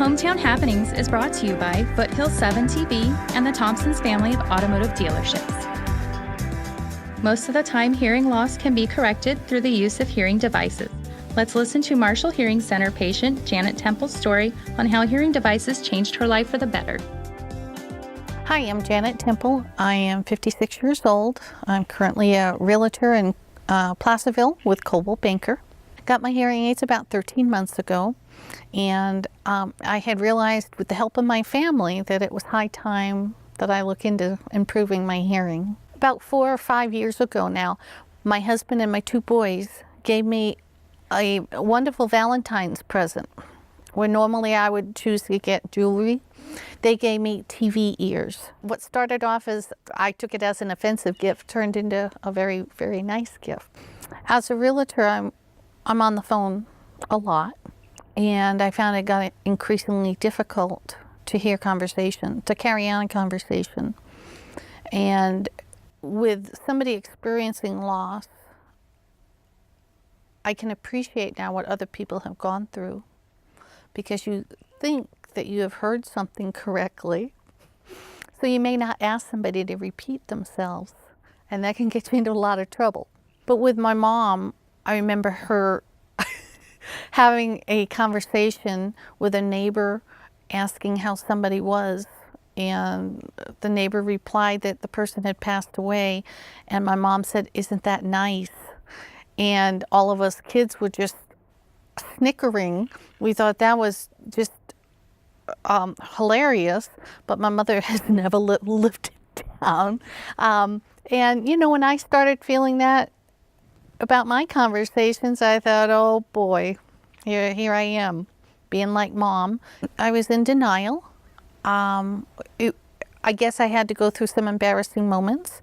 Hometown Happenings is brought to you by Foothill 7 TV and the Thompson's family of automotive dealerships. Most of the time, hearing loss can be corrected through the use of hearing devices. Let's listen to Marshall Hearing Center patient Janet Temple's story on how hearing devices changed her life for the better. Hi, I'm Janet Temple. I am 56 years old. I'm currently a realtor in Placerville with Coldwell Banker. Got my hearing aids about 13 months ago, and I had realized with the help of my family that it was high time that I look into improving my hearing. About 4 or 5 years ago now, my husband and my 2 boys gave me a wonderful Valentine's present, where normally I would choose to get jewelry. They gave me TV ears. What started off as, I took it as an offensive gift, turned into a very, very nice gift. As a realtor, I'm on the phone a lot, and I found it got increasingly difficult to hear conversation, to carry on a conversation. And with somebody experiencing loss, I can appreciate now what other people have gone through, because you think that you have heard something correctly, so you may not ask somebody to repeat themselves, and that can get you into a lot of trouble. But with my mom, I remember her having a conversation with a neighbor asking how somebody was, and the neighbor replied that the person had passed away, and my mom said, "Isn't that nice?" And all of us kids were just snickering. We thought that was just hilarious, but my mother has never lived it down. And you know, when I started feeling that about my conversations, I thought, oh boy, here I am, being like Mom. I was in denial. I guess I had to go through some embarrassing moments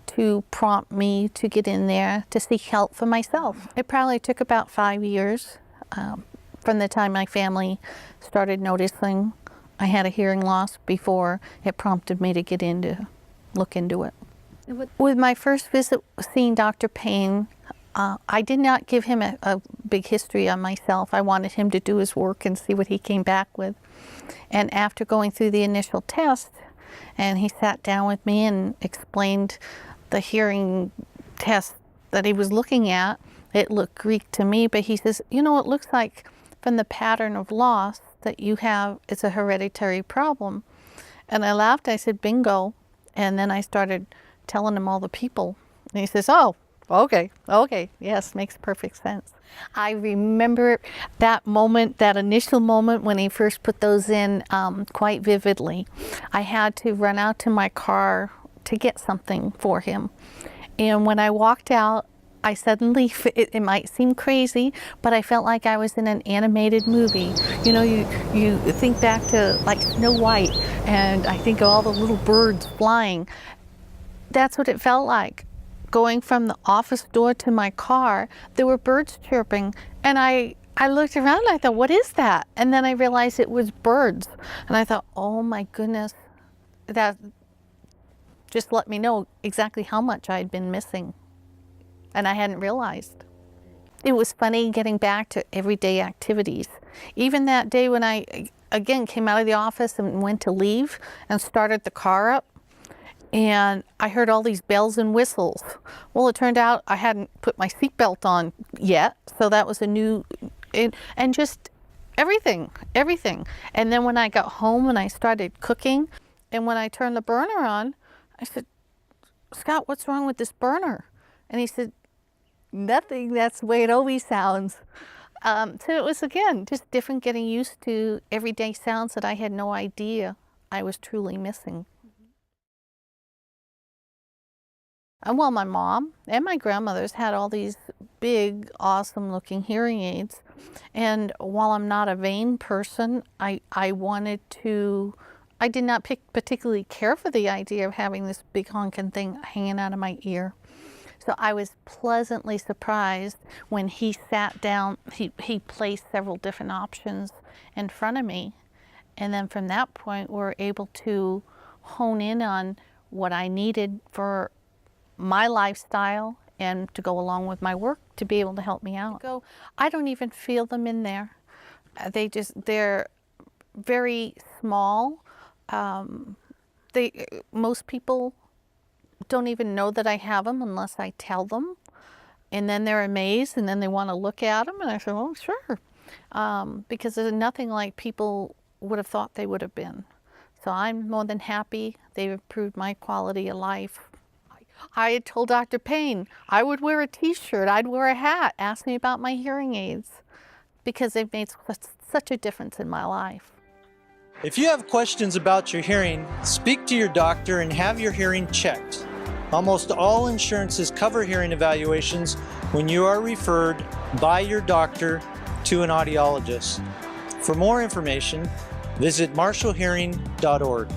to prompt me to get in there to seek help for myself. It probably took about 5 years from the time my family started noticing I had a hearing loss before it prompted me to get in to look into it. With my first visit seeing Dr. Payne, I did not give him a big history on myself. I wanted him to do his work and see what he came back with. And after going through the initial test, and he sat down with me and explained the hearing test that he was looking at, it looked Greek to me, but he says, you know, it looks like from the pattern of loss that you have, it's a hereditary problem. And I laughed, I said, bingo. And then I started telling him all the people. And he says, oh, okay, yes, makes perfect sense. I remember that moment, that initial moment when he first put those in quite vividly. I had to run out to my car to get something for him. And when I walked out, I suddenly, it might seem crazy, but I felt like I was in an animated movie. You know, you think back to like Snow White, and I think of all the little birds flying. That's what it felt like. Going from the office door to my car, there were birds chirping, and I looked around and I thought, what is that? And then I realized it was birds. And I thought, oh my goodness, that just let me know exactly how much I had been missing. And I hadn't realized. It was funny getting back to everyday activities. Even that day when I, again, came out of the office and went to leave and started the car up, and I heard all these bells and whistles. Well, it turned out I hadn't put my seatbelt on yet, so that was a new, and just everything. And then when I got home and I started cooking, and when I turned the burner on, I said, Scott, what's wrong with this burner? And he said, nothing, that's the way it always sounds. So it was, again, just different, getting used to everyday sounds that I had no idea I was truly missing. And well, my mom and my grandmothers had all these big, awesome looking hearing aids. And while I'm not a vain person, I did not particularly care for the idea of having this big honking thing hanging out of my ear. So I was pleasantly surprised when he sat down, he placed several different options in front of me. And then from that point, we were able to hone in on what I needed for my lifestyle and to go along with my work to be able to help me out. I don't even feel them in there. They're very small. Most people don't even know that I have them unless I tell them. And then they're amazed, and then they want to look at them, and I say, well, sure. Because there's nothing like people would have thought they would have been. So I'm more than happy. They've improved my quality of life. I had told Dr. Payne I would wear a t-shirt, I'd wear a hat, ask me about my hearing aids, because they've made such a difference in my life. If you have questions about your hearing, speak to your doctor and have your hearing checked. Almost all insurances cover hearing evaluations when you are referred by your doctor to an audiologist. For more information, visit marshallhearing.org.